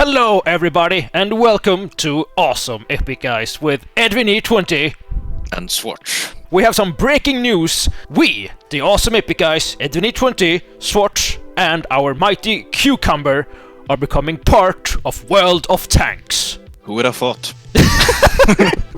Hello everybody and welcome to Awesome Epic Guys with Edwin20 and Zwhatsh. We have some breaking news. We, the Awesome Epic Guys, Edwin20, Zwhatsh and our mighty Cucumber are becoming part of World of Tanks. Who would have thought?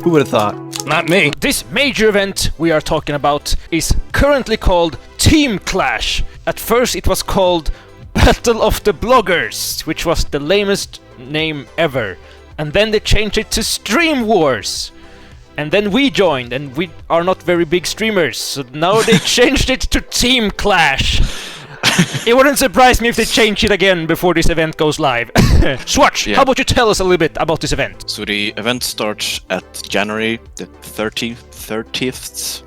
Who would have thought? Not me. This major event we are talking about is currently called Team Clash. At first it was called Battle of the Bloggers, which was the lamest name ever. And then they changed it to Stream Wars. And then we joined, and we are not very big streamers, so now they changed it to Team Clash. It wouldn't surprise me if they change it again before this event goes live. Zwhatsh, how about you tell us a little bit about this event? So the event starts at January the 30th, 30th,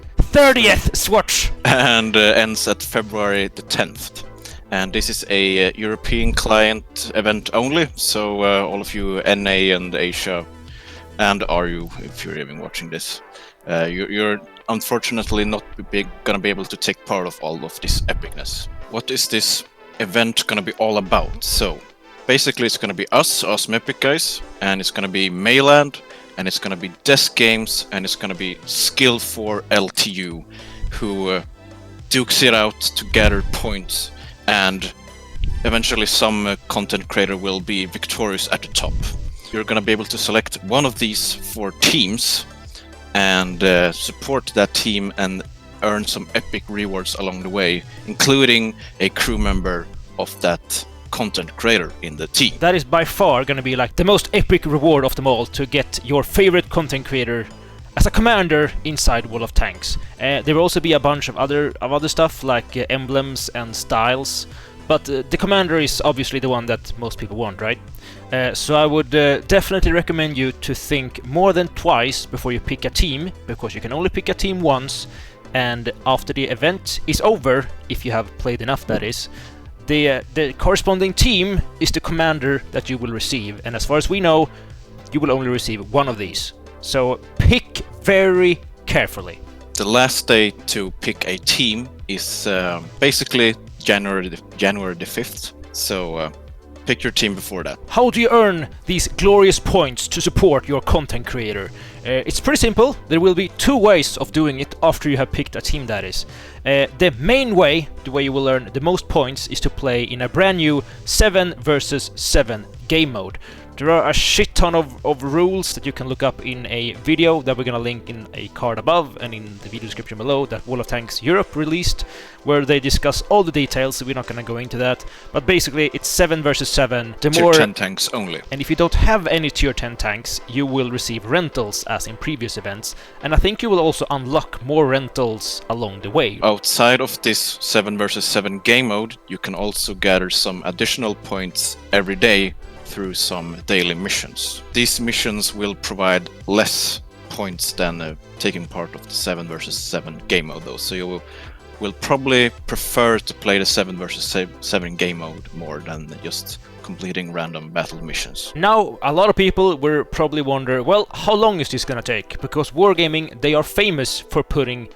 Zwhatsh! And ends at February the 10th. And this is a European client event only, so all of you NA and Asia, and RU, if you're even watching this, you're unfortunately not gonna be able to take part of all of this epicness. What is this event gonna be all about? So, basically it's gonna be us, Awesome Epic Guys, and it's gonna be Mayland, and it's gonna be Desk Games, and it's gonna be Skill 4 LTU, who dukes it out to gather points, and eventually some content creator will be victorious at the top. You're gonna be able to select one of these 4 teams and support that team and earn some epic rewards along the way, including a crew member of that content creator in the team. That is by far gonna be like the most epic reward of them all, to get your favorite content creator as a commander inside World of Tanks. There will also be a bunch of other stuff like emblems and styles, but the commander is obviously the one that most people want, right? So I would definitely recommend you to think more than twice before you pick a team, because you can only pick a team once, and after the event is over, if you have played enough that is, the corresponding team is the commander that you will receive, and as far as we know, you will only receive one of these. So pick very carefully. The last day to pick a team is basically January the 5th, so pick your team before that. How do you earn these glorious points to support your content creator? It's pretty simple. There will be 2 ways of doing it after you have picked a team, that is. The main way, the way you will earn the most points, is to play in a brand new 7 versus 7 game mode. There are a shit ton of rules that you can look up in a video that we're gonna link in a card above and in the video description below that World of Tanks Europe released, where they discuss all the details, so we're not gonna go into that. But basically it's 7 versus 7. The Tier 10 tanks only. And if you don't have any tier 10 tanks, you will receive rentals as in previous events, and I think you will also unlock more rentals along the way. Outside of this 7 versus 7 game mode, you can also gather some additional points every day through some daily missions. These missions will provide less points than taking part of the 7 versus 7 game mode though, so you will probably prefer to play the 7 versus 7 game mode more than just completing random battle missions. Now, a lot of people will probably wonder, well, how long is this gonna take? Because Wargaming, they are famous for putting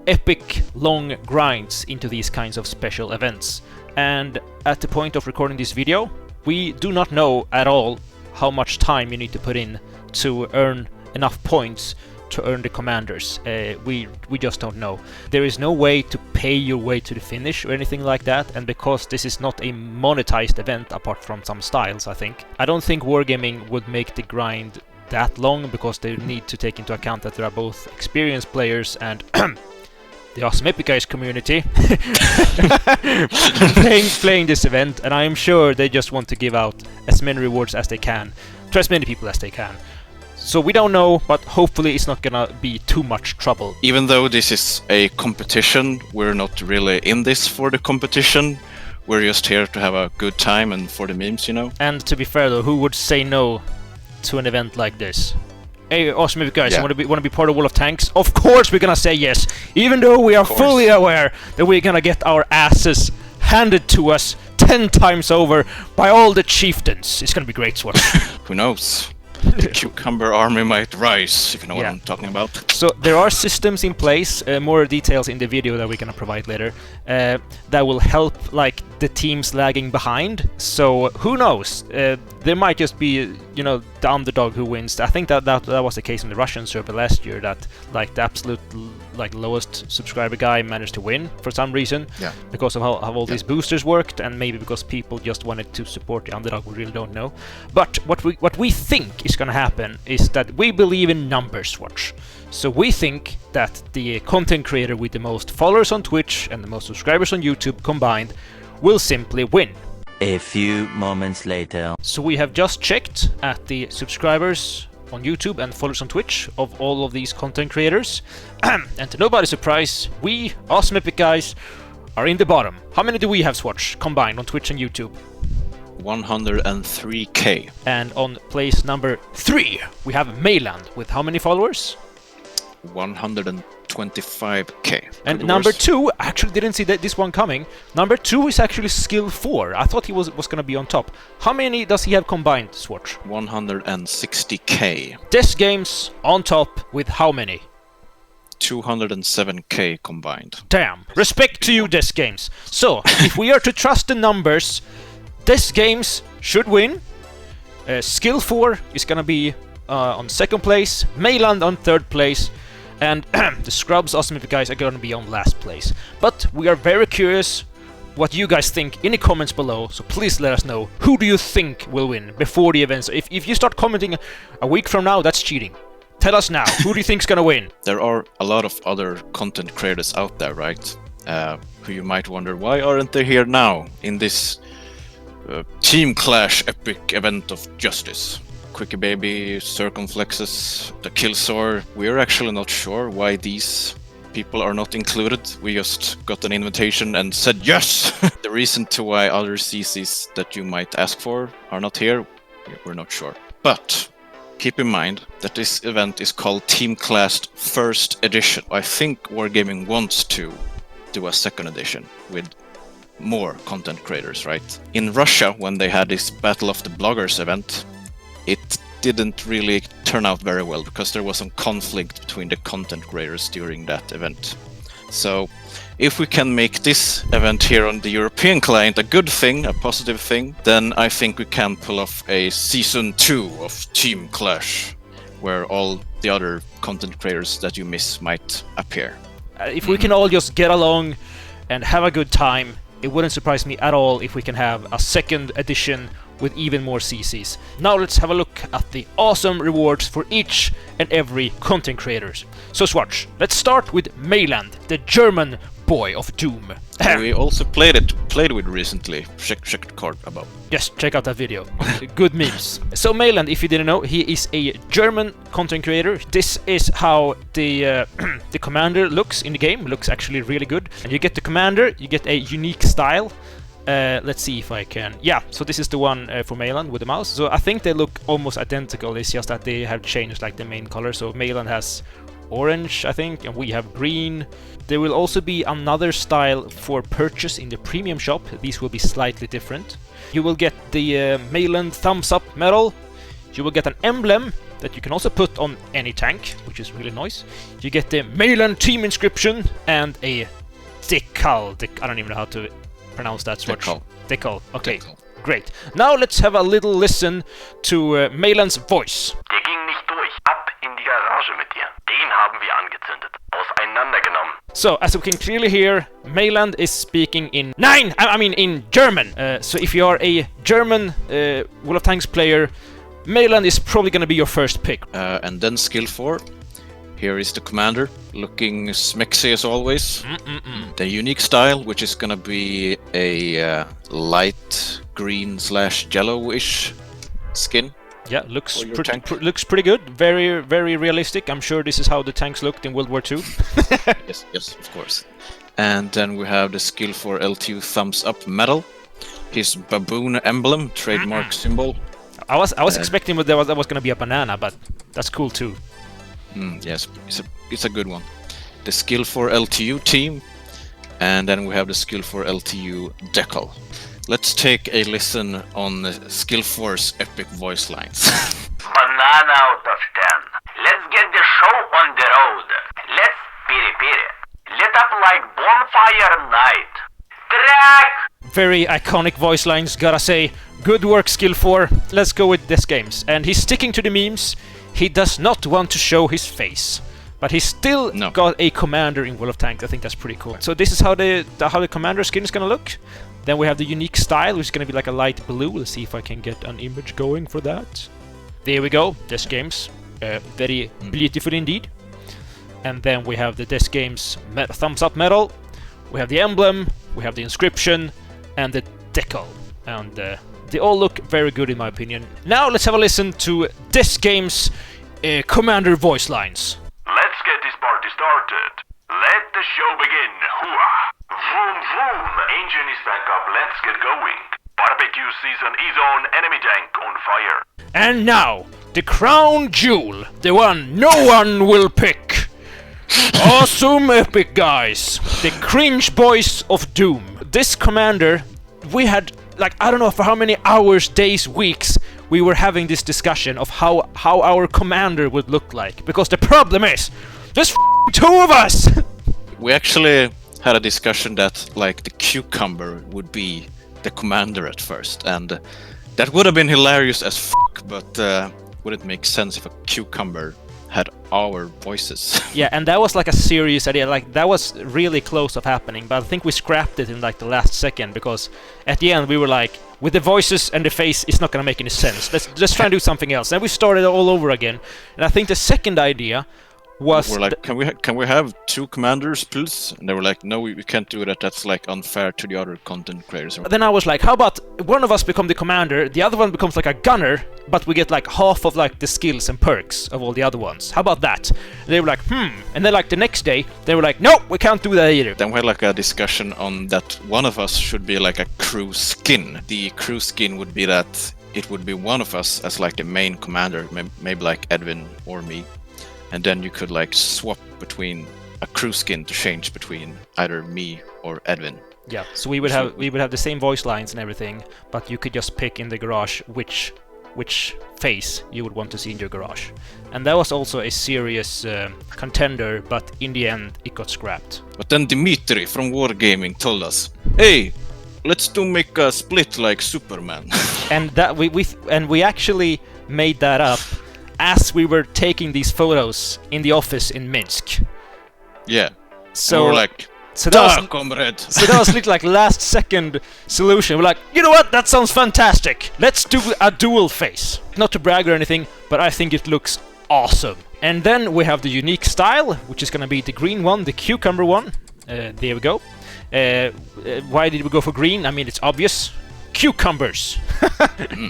epic long grinds into these kinds of special events. And at the point of recording this video, we do not know at all how much time you need to put in to earn enough points to earn the commanders. We just don't know. There is no way to pay your way to the finish or anything like that, and because this is not a monetized event apart from some styles, I don't think Wargaming would make the grind that long, because they need to take into account that there are both experienced players and the Awesome Epic Guys community playing this event, and I am sure they just want to give out as many rewards as they can to as many people as they can. So we don't know, but hopefully it's not gonna be too much trouble. Even though this is a competition, we're not really in this for the competition. We're just here to have a good time and for the memes, you know. And to be fair though, who would say no to an event like this? Hey, Awesome Epic Guys, want to be part of World of Tanks? Of course we're gonna say yes, even though we are fully aware that we're gonna get our asses handed to us 10 times over by all the chieftains. It's gonna be great, Zwhatsh. Who knows? The Cucumber army might rise, if you know what I'm talking about. So there are systems in place, more details in the video that we're gonna provide later, that will help like the teams lagging behind. So who knows? there might just be, you know, the underdog who wins. I think that was the case in the Russian server last year, that like the absolute like lowest subscriber guy managed to win for some reason, because of how all these boosters worked, and maybe because people just wanted to support the underdog. We really don't know. But what we think is gonna happen is that we believe in numbers, Zwhatsh. So we think that the content creator with the most followers on Twitch and the most subscribers on YouTube combined will simply win. A few moments later. So we have just checked at the subscribers on YouTube and followers on Twitch of all of these content creators, and to nobody's surprise, we, AwesomeEpicGuys, are in the bottom. How many do we have, Zwhatsh, combined on Twitch and YouTube? 103k. And on place number 3, we have Mayland with how many followers? 125k. And number 2, I actually didn't see this one coming. Number 2 is actually Skill 4. I thought he was going to be on top. How many does he have combined, Zwhatsh? 160k. Death Games on top with how many? 207k combined. Damn. Respect to you, Death Games. So, if we are to trust the numbers, Death Games should win. Skill 4 is going to be on second place. Mayland on third place. And the Scrubs AwesomeEpicGuys are going to be on last place. But we are very curious what you guys think in the comments below, so please let us know. Who do you think will win before the event? So if you start commenting a week from now, that's cheating. Tell us now, who do you think's gonna win? There are a lot of other content creators out there, right? Who you might wonder, why aren't they here now in this Team Clash epic event of justice? Quickie Baby, Circumflexes, the Killsor. We're actually not sure why these people are not included. We just got an invitation and said yes! The reason to why other CCs that you might ask for are not here, we're not sure. But keep in mind that this event is called Team Clash First Edition. I think Wargaming wants to do a second edition with more content creators, right? In Russia, when they had this Battle of the Bloggers event, it didn't really turn out very well because there was some conflict between the content creators during that event. So if we can make this event here on the European client a good thing, a positive thing, then I think we can pull off a season 2 of Team Clash, where all the other content creators that you miss might appear. If we can all just get along and have a good time, it wouldn't surprise me at all if we can have a second edition with even more CCs. Now let's have a look at the awesome rewards for each and every content creators. So Zwhatsh, let's start with Mayland, the German boy of Doom. We also played with recently. Check the card above. Yes, check out that video. Good memes. So Mayland, if you didn't know, he is a German content creator. This is how the the commander looks in the game. Looks actually really good. And you get the commander, you get a unique style. Let's see if I can... Yeah, so this is the one for Mayland with the mouse. So I think they look almost identical. It's just that they have changed like the main color. So Mayland has orange, I think, and we have green. There will also be another style for purchase in the premium shop. These will be slightly different. You will get the Mayland thumbs up medal. You will get an emblem that you can also put on any tank, which is really nice. You get the Mayland team inscription and a decal. I don't even know how to pronounce that. Decal. Okay, great. Now let's have a little listen to Mayland's voice. Der ging nicht durch. Ab in die Garage mit dir. Den haben wir angezündet. Auseinandergenommen. So, as we can clearly hear, Mayland is speaking in... in German! So if you are a German World of Tanks player, Mayland is probably gonna be your first pick. And then skill 4. Here is the commander, looking smexy as always. The unique style, which is gonna be a light green / yellowish skin. Yeah, looks pretty good. Very, very realistic. I'm sure this is how the tanks looked in World War II. yes, of course. And then we have the skill 4 LTU thumbs up medal. His baboon emblem, trademark symbol. I was expecting that was gonna be a banana, but that's cool too. Yes, it's a good one. The skill 4 LTU team, and then we have the skill 4 LTU decal. Let's take a listen on skill 4's epic voice lines. Banana out of 10. Let's get the show on the road. Let's piri piri. Lit up like bonfire night. Track Very iconic voice lines, gotta say. Good work, Skill 4. Let's go with this games. And he's sticking to the memes. He does not want to show his face. But he's still got a commander in World of Tanks. I think that's pretty cool. So this is how the commander skin is gonna look. Then we have the unique style, which is gonna be like a light blue. Let's see if I can get an image going for that. There we go. This games. Very beautiful indeed. And then we have the This Games thumbs up medal. We have the emblem. We have the inscription. And the decal. And they all look very good in my opinion. Now let's have a listen to This Games commander voice lines. Let's get this party started. Let the show begin. Hooah! Vroom vroom! Engine is back up. Let's get going. Barbecue season is on. Enemy tank on fire. And now, the crown jewel, the one no one will pick. Awesome epic guys, the cringe boys of doom. This commander, we had like I don't know for how many hours, days, weeks we were having this discussion of how our commander would look like. Because the problem is, there's two of us. We actually had a discussion that like the cucumber would be the commander at first, and that would have been hilarious as fuck, but would it make sense if a cucumber had our voices? Yeah, and that was like a serious idea, like that was really close of happening, but I think we scrapped it in like the last second, because at the end we were like, with the voices and the face, it's not gonna make any sense. Let's try and do something else. Then we started all over again, and I think the second idea was... We're like, can we have two commanders, please? And they were like, no, we can't do that. That's like unfair to the other content creators. Then I was like, how about one of us become the commander, the other one becomes like a gunner, but we get like half of like the skills and perks of all the other ones. How about that? And they were like, And then like the next day, they were like, no, we can't do that either. Then we had like a discussion on that one of us should be like a crew skin. The crew skin would be that it would be one of us as like the main commander, maybe like Edwin or me. And then you could like swap between a crew skin to change between either me or Edwin. Yeah, so we would have the same voice lines and everything, but you could just pick in the garage which face you would want to see in your garage. And that was also a serious contender, but in the end it got scrapped. But then Dimitri from Wargaming told us, hey, let's make a split like Superman. And that we actually made that up as we were taking these photos in the office in Minsk. Yeah. So we're like, comrade. So that was like last second solution. We're like, you know what? That sounds fantastic. Let's do a dual face. Not to brag or anything, but I think it looks awesome. And then we have the unique style, which is gonna be the green one, the cucumber one. There we go. Why did we go for green? I mean, it's obvious. Cucumbers.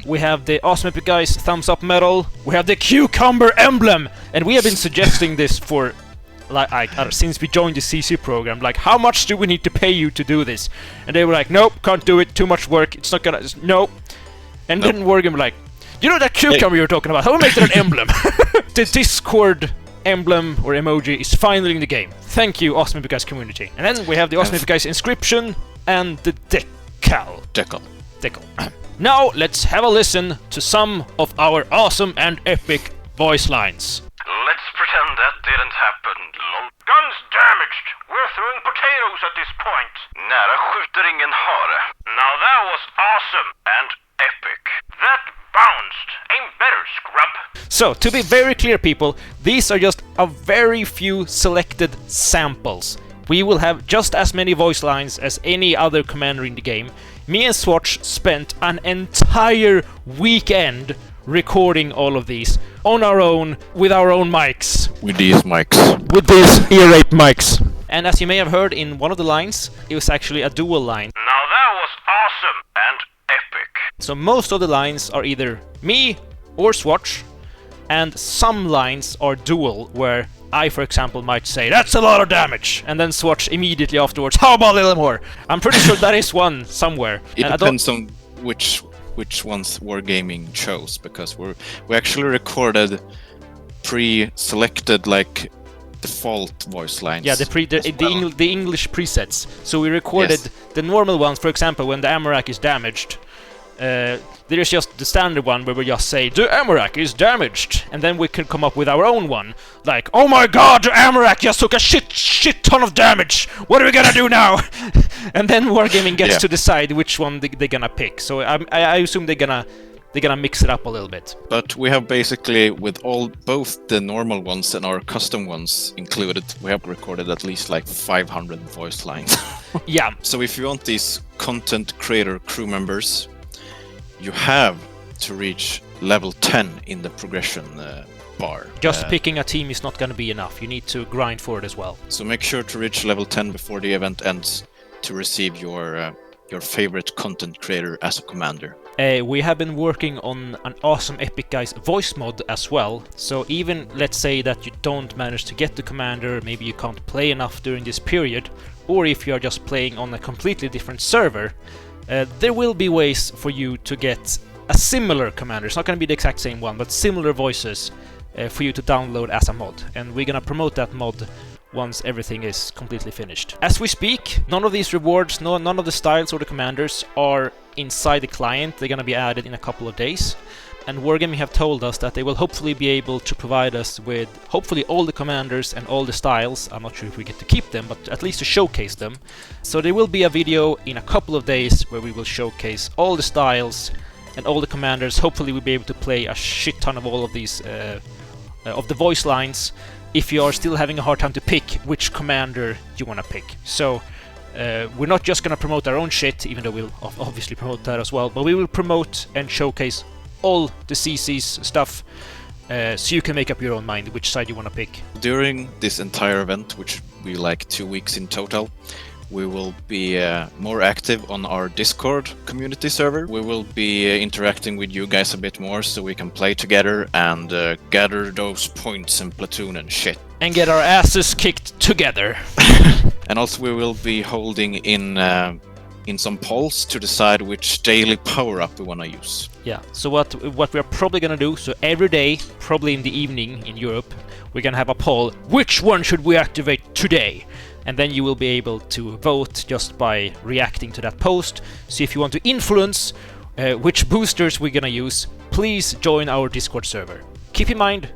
We have the AwesomeEpicGuys thumbs up medal. We have the cucumber emblem, and we have been suggesting this for like since we joined the CC program. Like, how much do we need to pay you to do this? And they were like, nope, can't do it. Too much work. It's not gonna. Nope. And then Wargame were like, you know that cucumber you're talking about? How do we make that an emblem? The Discord emblem or emoji is finally in the game. Thank you, AwesomeEpicGuys community. And then we have the AwesomeEpicGuys inscription and the decal. Decal. Now let's have a listen to some of our awesome and epic voice lines. Let's pretend that didn't happen. Guns damaged. We're throwing potatoes at this point. Nära skjuter ingen hare. Now that was awesome and epic. That bounced. Ain't better, scrub. So, to be very clear, people, these are just a very few selected samples. We will have just as many voice lines as any other commander in the game. Me and Zwhatsh spent an entire weekend recording all of these on our own, with our own mics. With these mics. With these ear rape mics. And as you may have heard in one of the lines, it was actually a dual line. Now that was awesome and epic. So most of the lines are either me or Zwhatsh, and some lines are dual, where I, for example, might say, that's a lot of damage, and then Zwhatsh immediately afterwards, how about a little more? I'm pretty sure that is one somewhere. It depends on which ones Wargaming chose, because we actually recorded pre-selected like default voice lines. Yeah, the English presets. So we recorded the normal ones, for example, when the Amarak is damaged, There is just the standard one where we just say, the Amarak is damaged, and then we can come up with our own one, like, oh my god, the Amarak just took a shit ton of damage, what are we gonna do now? And then Wargaming gets to decide which one they're gonna pick, so I assume they're gonna mix it up a little bit. But we have basically, with both the normal ones and our custom ones included, we have recorded at least like 500 voice lines. Yeah. So if you want these content creator crew members, you have to reach level 10 in the progression bar. Just picking a team is not going to be enough. You need to grind for it as well. So make sure to reach level 10 before the event ends to receive your favorite content creator as a commander. We have been working on an AwesomeEpicGuys voice mod as well, so even let's say that you don't manage to get the commander, maybe you can't play enough during this period, or if you are just playing on a completely different server, there will be ways for you to get a similar commander. It's not going to be the exact same one, but similar voices for you to download as a mod, and we're going to promote that mod once everything is completely finished. As we speak, none of these rewards, none of the styles or the commanders are inside the client. They're going to be added in a couple of days, and Wargaming have told us that they will hopefully be able to provide us with hopefully all the commanders and all the styles. I'm not sure if we get to keep them, but at least to showcase them. So there will be a video in a couple of days where we will showcase all the styles and all the commanders. Hopefully we'll be able to play a shit ton of all of these of the voice lines, if you are still having a hard time to pick which commander you want to pick. So we're not just going to promote our own shit, even though we'll obviously promote that as well, but we will promote and showcase all the CC's stuff, so you can make up your own mind which side you want to pick. During this entire event, which will be like 2 weeks in total, we will be more active on our Discord community server. We will be interacting with you guys a bit more so we can play together and gather those points in platoon and shit. And get our asses kicked together. And also we will be holding in some polls to decide which daily power-up we want to use. Yeah, so what we're probably gonna do, so every day, probably in the evening in Europe, we're gonna have a poll, which one should we activate today? And then you will be able to vote just by reacting to that post. So if you want to influence which boosters we're gonna use, please join our Discord server. Keep in mind,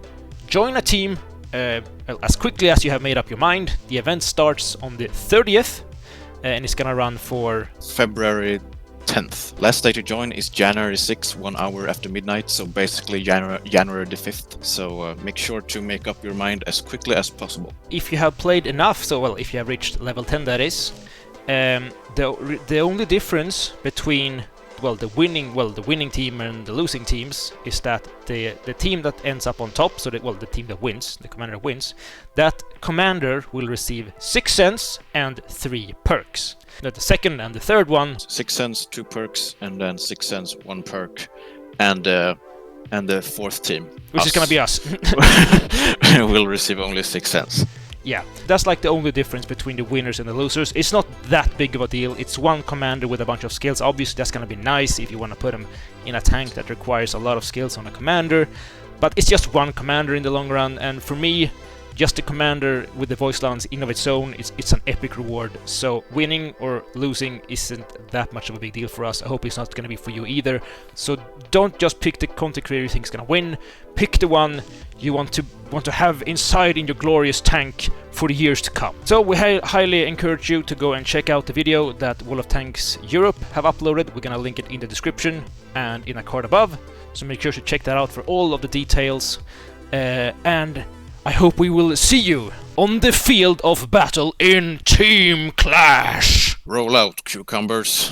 join a team as quickly as you have made up your mind. The event starts on the 30th and it's gonna run for February 10th. Last day to join is January 6th, 1 hour after midnight, so basically January the 5th. So make sure to make up your mind as quickly as possible. If you have played enough, so well, if you have reached level 10 that is, the only difference between the winning team and the losing teams is that the team that ends up on top, so the team that wins, the commander that wins, that commander will receive 6 cents and 3 perks. The second and the third one, 6 cents, 2 perks, and then 6 cents, 1 perk, and the fourth team, which is gonna be us, will receive only 6 cents. Yeah, that's like the only difference between the winners and the losers. It's not that big of a deal. It's one commander with a bunch of skills. Obviously, that's gonna be nice if you want to put him in a tank that requires a lot of skills on a commander. But it's just one commander in the long run, and for me, just the commander with the voice lines in of its own, it's an epic reward. So winning or losing isn't that much of a big deal for us. I hope it's not going to be for you either. So don't just pick the content creator you think is going to win. Pick the one you want to have inside in your glorious tank for the years to come. So we highly encourage you to go and check out the video that World of Tanks Europe have uploaded. We're going to link it in the description and in a card above. So make sure to check that out for all of the details. And I hope we will see you on the field of battle in Team Clash! Roll out, cucumbers.